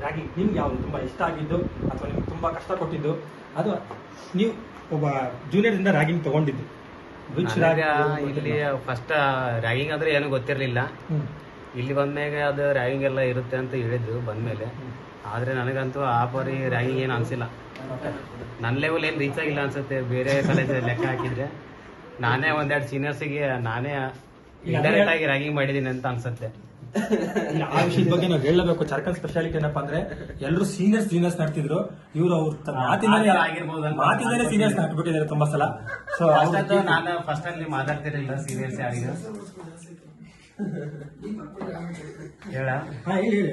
Ragging ನಿಮ್ಗೆ ಯಾವುದು ತುಂಬ ಇಷ್ಟ ಆಗಿದ್ದು ಅಥವಾ ನಿಮ್ಗೆ ತುಂಬ ಕಷ್ಟ ಕೊಟ್ಟಿದ್ದು ಅಥವಾ ನೀವು ಒಬ್ಬ ಜೂನಿಯರ್ ಇಂದ ರ್ಯಾಗಿಂಗ್ ತಗೊಂಡಿದ್ದು? ಇಲ್ಲಿ ಫಸ್ಟ್ ರ್ಯಾಗಿಂಗ್ ಅಂದ್ರೆ ಏನು ಗೊತ್ತಿರಲಿಲ್ಲ. ಇಲ್ಲಿ ಬಂದ್ಮೇಲೆ ಅದು ರ್ಯಾಗಿಂಗ್ ಎಲ್ಲ ಇರುತ್ತೆ ಅಂತ ಹೇಳಿದ್ರು ಬಂದ್ಮೇಲೆ. ಆದ್ರೆ ನನಗಂತೂ ಆ ಪರಿ ರ್ಯಾಗಿಂಗ್ ಏನು ಅನ್ಸಿಲ್ಲ. ನನ್ನ ಲೆವೆಲ್ ಏನು ರೀಚ್ ಆಗಿಲ್ಲ ಅನ್ಸುತ್ತೆ. ಬೇರೆ ಕಾಲೇಜ್ ಲೆಕ್ಕ ಹಾಕಿದ್ರೆ ನಾನೇ ಒಂದೆರಡು ಸೀನಿಯರ್ಸಿಗೆ ನಾನೇ ಇಂಡೈರೆಕ್ಟ್ ಆಗಿ ರ್ಯಾಗಿಂಗ್ ಮಾಡಿದೀನಿ ಅಂತ ಅನ್ಸುತ್ತೆ. ಆ ವಿಷಯದ ಬಗ್ಗೆ ನಾವು ಹೇಳಬೇಕು. ಚಾರ್ಕಲ್ ಸ್ಪೆಷಾಲಿಟಿ ಏನಪ್ಪಾ ಅಂದ್ರೆ ಎಲ್ಲರೂ ಜೂನಿಯರ್ಸ್ ನಡ್ತಿದ್ರು. ಇವರು ಅವ್ರ ಮಾತಿಂದಲೇ ಸೀನಿಯರ್ಸ್ ನಟ್ಬಿಟ್ಟಿದ್ದಾರೆ ತುಂಬಾ ಸಲ. ಸೊ ನಾನು ಫಸ್ಟ್ ಅಲ್ಲಿ ಮಾತಾಡ್ತಿರ್ಲಿಲ್ಲ ಸೀನಿಯರ್ಸ್ ಯಾರಿಗೂ. ಹೇಳಿ.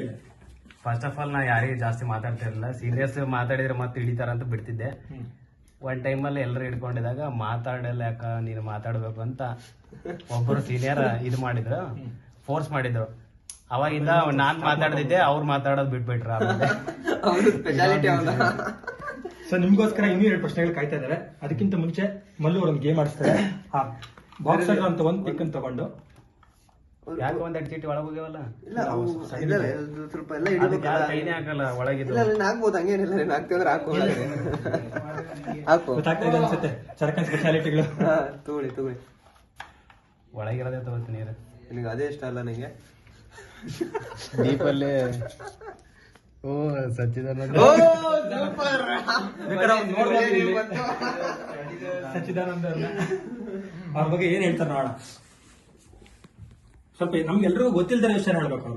ಫಸ್ಟ್ ಆಫ್ ಆಲ್ ನಾ ಯಾರಿಗೂ ಜಾಸ್ತಿ ಮಾತಾಡ್ತಿರ್ಲಿಲ್ಲ. ಸೀನಿಯರ್ಸ್ ಮಾತಾಡಿದ್ರೆ ಮತ್ತೆ ಹಿಡಿತಾರ ಅಂತ ಬಿಡ್ತಿದ್ದೆ. ಒಂದ್ ಟೈಮಲ್ಲಿ ಎಲ್ಲರೂ ಹಿಡ್ಕೊಂಡಿದಾಗ ಮಾತಾಡಲ್ಲ ಯಾಕ ನೀನು ಮಾತಾಡ್ಬೇಕು ಅಂತ ಒಬ್ಬರು ಸೀನಿಯರ್ ಇದು ಮಾಡಿದ್ರು, ಫೋರ್ಸ್ ಮಾಡಿದ್ರು. ಅವಾಗಿಂದ ನಾನ್ ಮಾತಾಡ್ತಿದ್ದೆ, ಅವ್ರು ಮಾತಾಡೋದು ಬಿಟ್ಬಿಟ್ರ. ಸೊ ನಿಮ್ಗೋಸ್ಕರ ಇನ್ನೂ 2 ಪ್ರಶ್ನೆಗಳು ಕಾಯ್ತಾ ಇದಾರೆ. ಅದಕ್ಕಿಂತ ಮುಂಚೆ ಮಲ್ಲು ಅವ್ರೊಂದು ಗೇಮ್ ಆಡಿಸ್ತಾರೆ. ಬಾಕ್ಸರ್ ಅಂತ ಒಂದು ಪಿಕ್ ಅನ್ನು ತಗೊಂಡು ಯಾಕೆ ಒಂದೆರಡು ಚೀಟಿ ಒಳಗೆ ಹೋಗ್ಯವಲ್ಲ, ಸ್ವಲ್ಪ ಎಲ್ಲ ಕೈನೇ ಹಾಕಲ್ಲ ಒಳಗಿದ್ದು. ಹಾಕ್ಬೋದು, ಹಂಗೇನಿಲ್ಲ. ಹಾಕ್ತಿದ್ರೆ ಗೊತ್ತಾಗ್ತಾ ಇದೆ ಅನ್ಸುತ್ತೆ ಚಾರ್ಕಲ್ ಸ್ಪೆಷಾಲಿಟಿಗಳು. ತಗೊಳ್ಳಿ ಒಳಗಿರೋದೇ ತಗೋತೀನಿ. ನಿನಗೆ ಅದೇ ಇಷ್ಟ ಅಲ್ಲ ನನಗೆ. ದೀಪಲ್ಲೇ ಸಚ್ಚಿದಾನಂದ ಅವ್ರ ಬಗ್ಗೆ ಏನ್ ಹೇಳ್ತಾರೆ ನೋಡೋಣ. ಸ್ವಲ್ಪ ನಮ್ಗೆಲ್ರಿಗೂ ಗೊತ್ತಿಲ್ದ ವಿಷಯ ಹೇಳ್ಬೇಕು.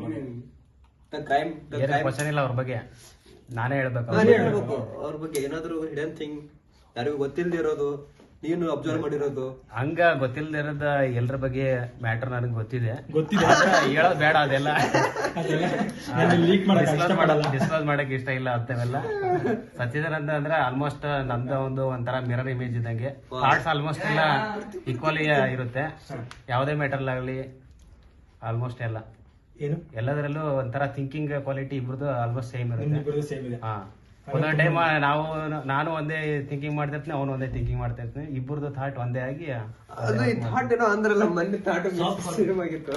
ಅವ್ರ ಕ್ವಶನ್ ಇಲ್ಲ ಅವ್ರ ಬಗ್ಗೆ, ನಾನೇ ಹೇಳ್ಬೇಕು. ಅವ್ರ ಬಗ್ಗೆ ಏನಾದ್ರು ಹಿಡನ್ ಥಿಂಗ್ ಯಾರಿಗೂ ಗೊತ್ತಿಲ್ದಿರೋದು, ನೀನು ಅಬ್ಸರ್ವ್ ಮಾಡಿರೋದು. ಹಂಗ ಗೊತ್ತಿಲ್ದಿರೋದ ಎಲ್ರ ಬಗ್ಗೆ ಮ್ಯಾಟರ್ ನನಗೆ ಗೊತ್ತಿದೆ. ಹೇಳೋದು ಬೇಡ, ಅದೆಲ್ಲ ಡಿಸ್ಕ್ಲೋಸ್ ಮಾಡಕ್ ಇಷ್ಟ ಇಲ್ಲ ಅಂತವೆಲ್ಲ. ಸಚ್ಚಿದಾನಂದ ಅಂದ್ರೆ ಆಲ್ಮೋಸ್ಟ್ ನಮ್ದ ಒಂಥರ ಮಿರರ್ ಇಮೇಜ್ ಇದ್ದಂಗೆ. ಥಾಟ್ಸ್ ಆಲ್ಮೋಸ್ಟ್ ಎಲ್ಲ ಈಕ್ವಲಿ ಇರುತ್ತೆ. ಯಾವುದೇ ಮ್ಯಾಟರ್ ಆಗಲಿ ಆಲ್ಮೋಸ್ಟ್ ಎಲ್ಲ ಎಲ್ಲದರಲ್ಲೂ ಒಂಥರ ಥಿಂಕಿಂಗ್ ಕ್ವಾಲಿಟಿ ಇಬ್ರದ್ದು ಆಲ್ಮೋಸ್ಟ್ ಸೇಮ್ ಇರುತ್ತೆ. ಹಾ, ಒಂದೊಂದು ಟೈಮ್ ನಾನು ಒಂದೇ ಥಿಂಕಿಂಗ್ ಮಾಡ್ತಿರ್ತೀನಿ, ಅವನು ಒಂದೇ ಥಿಂಕಿಂಗ್ ಮಾಡ್ತಾ ಇರ್ತೀನಿ. ಇಬ್ಬರದು ಥಾಟ್ ಒಂದೇ ಆಗಿ ಅದು ಈ ಥಾಟ್ ಏನೋ ಅಂದ್ರಲ್ಲ ಮೊನ್ನೆ ಥಾಟ್ ಆಗಿತ್ತು.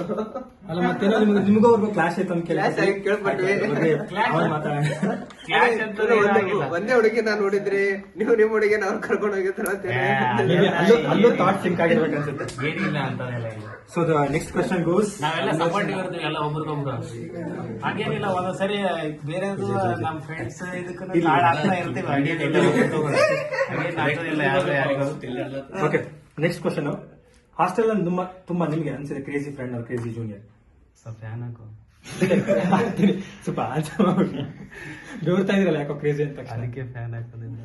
ಅಲ್ಲ ಮತ್ತೇನೋ ನಿಮಗೂ ಅವ್ರಿಗೂ ಕ್ಲಾಶ್ ಆಯ್ತು ಅಂತ ಕೇಳ್ಪಟ್ವಿ. ಒಂದೇ ಹುಡುಗಿ ನಾನು ನೋಡಿದ್ರಿ, ನೀವು ನಿಮ್ಮ ಹುಡುಗಿ ಅವ್ರು ಕರ್ಕೊಂಡು ಹೋಗಿರ್ತಾರ ಅಲ್ಲೂ ಥಾಟ್ ಸಿಂಕ್ ಆಗಿರ್ಬೇಕು ಅನ್ಸುತ್ತೆ. ಏನಿಲ್ಲ ಅಂತದೆಲ್ಲ. ಸೊ ನೆಕ್ಸ್ಟ್ ಕ್ವೆಶ್ಚನ್ ಗೋಸ್, ನಾವೆಲ್ಲ ಸಪೋರ್ಟಿವ್ ಇರ್ತೀವಿ ಎಲ್ಲ ಒಬ್ರಿಗೊಬ್ರು. ಹಾಗೇನಿಲ್ಲ, ಒಂದೊಂದ್ಸರಿ ಬೇರೆ ನಮ್ಮ ಫ್ರೆಂಡ್ಸ್ ಇದಕ್ಕೆ ಆಗ್ತಾ ಇರ್ತೀವಿ. Okay, next question. ಹಾಸ್ಟೆಲ್ ಅಲ್ಲಿ ತುಂಬಾ ನಿಮ್ಗೆ ಅನ್ಸಿದೆ ಕ್ರೇಜಿ ಫ್ರೆಂಡ್ ಅವ್ರ ಕ್ರೇಜಿ ಜೂನಿಯರ್? ಸ್ವಲ್ಪ ಫ್ಯಾನ್ ಹಾಕು, ಸ್ವಲ್ಪ ಬೆವರ್ತಾ ಇದ್ರಲ್ಲ ಯಾಕೋ ಕ್ರೇಜಿ ಅಂತ, ಅದಕ್ಕೆ ಫ್ಯಾನ್ ಹಾಕೋದ್ರಿಂದ.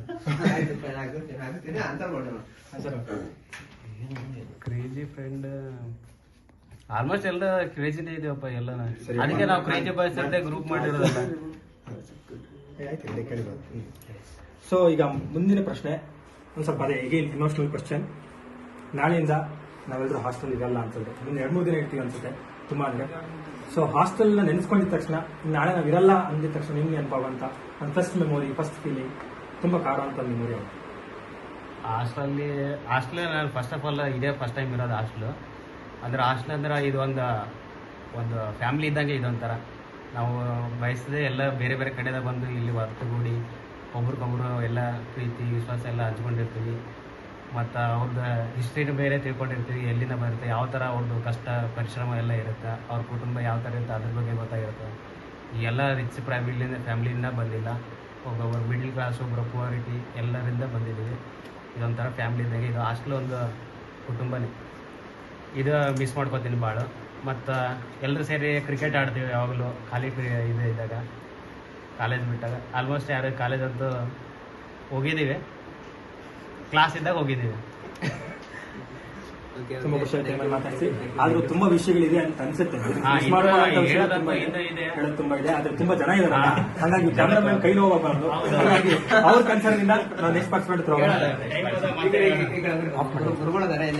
ಕ್ರೇಜಿ ಫ್ರೆಂಡ್ ಆಲ್ಮೋಸ್ಟ್ ಎಲ್ಲ ಕ್ರೇಜಿನೇ ಇದೆಯಪ್ಪ ಎಲ್ಲ. ಅದಕ್ಕೆ ನಾವು ಕ್ರೇಜಿ ಬಾಯ್ಸ್ ಅಂತ ಗ್ರೂಪ್ ಮಾಡಿರೋದಲ್ಲ. ಸೊ ಈಗ ಮುಂದಿನ ಪ್ರಶ್ನೆ ಒಂದು ಸ್ವಲ್ಪ ಅದೇ ಹೇಗೆ ಇಮೋಷನಲ್ ಕ್ವಶನ್. ನಾಳೆಯಿಂದ ನಾವೆಲ್ಲರೂ ಹಾಸ್ಟೆಲ್ ಇರಲ್ಲ ಅನ್ಸುತ್ತೆ, ಮುಂದೆ 2-3 ದಿನ ಇರ್ತೀವಿ ಅನ್ಸುತ್ತೆ ತುಂಬಾ ಅಂದ್ರೆ. ಸೊ ಹಾಸ್ಟೆಲ್ನ ನೆನೆಸ್ಕೊಂಡಿದ ತಕ್ಷಣ ನಾಳೆ ನಾವು ಇರಲ್ಲ ಅಂದಿದ ತಕ್ಷಣ ನಿಮ್ಗೆ ಅನುಭವ ಅಂತ ಒಂದು ಫಸ್ಟ್ ಮೆಮೊರಿ, ಫಸ್ಟ್ ಫೀಲಿಂಗ್, ತುಂಬಾ ಕಾಡುವಂತ ಮೆಮೊರಿ ಅವರು? ಹಾಸ್ಟೆಲ್ ನಾನು ಫಸ್ಟ್ ಆಫ್ ಆಲ್ ಇದೇ ಫಸ್ಟ್ ಟೈಮ್ ಇರೋದು ಹಾಸ್ಟೆಲ್. ಅಂದ್ರೆ ಹಾಸ್ಟೆಲ್ ಅಂದ್ರೆ ಇದು ಒಂದು ಫ್ಯಾಮಿಲಿ ಇದ್ದಂಗೆ. ಇದೊಂಥರ ನಾವು ಬಯಸದೆ ಎಲ್ಲ ಬೇರೆ ಬೇರೆ ಕಡೆದಾಗ ಬಂದು ಇಲ್ಲಿ ಒಟ್ಟುಗೂಡಿ ಒಬ್ರಿಗೊಬ್ರು ಎಲ್ಲ ಪ್ರೀತಿ ವಿಶ್ವಾಸ ಎಲ್ಲ ಹಂಚ್ಕೊಂಡಿರ್ತೀವಿ. ಮತ್ತು ಅವ್ರದ್ದು ಹಿಸ್ಟ್ರಿನೂ ಬೇರೆ ತಿಳ್ಕೊಂಡಿರ್ತೀವಿ, ಎಲ್ಲಿಂದ ಬರುತ್ತೆ, ಯಾವ ಥರ ಅವ್ರದ್ದು ಕಷ್ಟ ಪರಿಶ್ರಮ ಎಲ್ಲ ಇರುತ್ತೆ, ಅವ್ರ ಕುಟುಂಬ ಯಾವ ಥರ ಇರುತ್ತೆ ಅದ್ರ ಬಗ್ಗೆ ಗೊತ್ತಾಗಿರುತ್ತೆ. ಈ ಎಲ್ಲ ರಿಚ್ ಫ್ಯಾಮಿಲಿಯಿಂದ ಬಂದಿಲ್ಲ, ಒಬ್ಬೊಬ್ಬರು ಮಿಡ್ಲ್ ಕ್ಲಾಸ್, ಒಬ್ಬರು ಪುವರಿಟಿ, ಎಲ್ಲರಿಂದ ಬಂದಿದ್ದೀವಿ. ಇದೊಂಥರ ಫ್ಯಾಮಿಲಿ ಇದ್ದಂಗೆ. ಇದು ಹಾಸ್ಟೆಲ್ ಒಂದು ಕುಟುಂಬನೇ. ಇದು ಮಿಸ್ ಮಾಡ್ಕೋತೀನಿ ಭಾಳ. ಮತ್ತು ಎಲ್ಲರೂ ಸೇರಿ ಕ್ರಿಕೆಟ್ ಆಡ್ತೀವಿ ಯಾವಾಗಲೂ ಖಾಲಿ ಇದು ಇದ್ದಾಗ, ಕಾಲೇಜ್ ಬಿಟ್ಟಾಗ. ಆಲ್ಮೋಸ್ಟ್ ಯಾರು ಕಾಲೇಜ್ ಅಂತೂ ಹೋಗಿದ್ದೀವಿ, ಕ್ಲಾಸ್ ಇದ್ದಾಗ ಹೋಗಿದ್ದೀವಿ. ತುಂಬಾ ಖುಷಿ ಆಯ್ತು ಮಾತಾಡ್ಸಿ. ಆದ್ರೂ ತುಂಬಾ ವಿಷಯಗಳಿದೆ ಅಂತ ಅನ್ಸುತ್ತೆ, ಹೇಳೋದು ತುಂಬಾ ಇದೆ. ಆದ್ರೆ ತುಂಬಾ ಜನ ಇದಾರಲ್ಲ, ಹಾಗಾಗಿ ಕ್ಯಾಮ್ರಾಮನ್ ಕೈ ನೋವಾಗಬಾರ್ದು. ಹಾಗಾಗಿ ಅವ್ರ ಕನ್ಸರ್ನ್ ಇಂದ ನಾವು ನೆಕ್ಸ್ಟ್ ಪಾರ್ಟಿಸಿಪೇಟ್